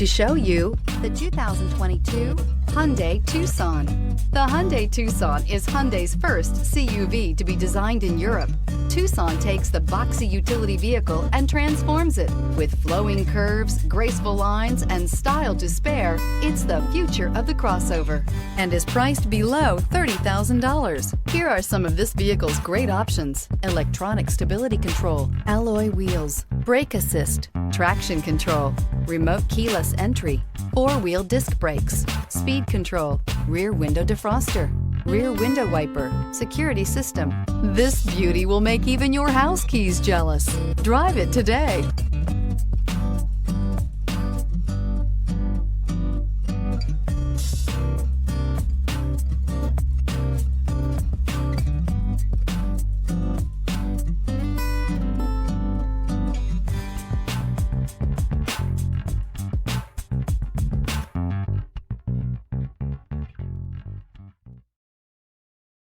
to show you the 2022 Hyundai Tucson. The Hyundai Tucson is Hyundai's first CUV to be designed in Europe. Tucson takes the boxy utility vehicle and transforms it. With flowing curves, graceful lines, and style to spare, it's the future of the crossover and is priced below $30,000. Here are some of this vehicle's great options: electronic stability control, alloy wheels, brake assist, traction control, remote keyless entry, four-wheel disc brakes, speed control, rear window defroster, rear window wiper, security system. This beauty will make even your house keys jealous. Drive it today.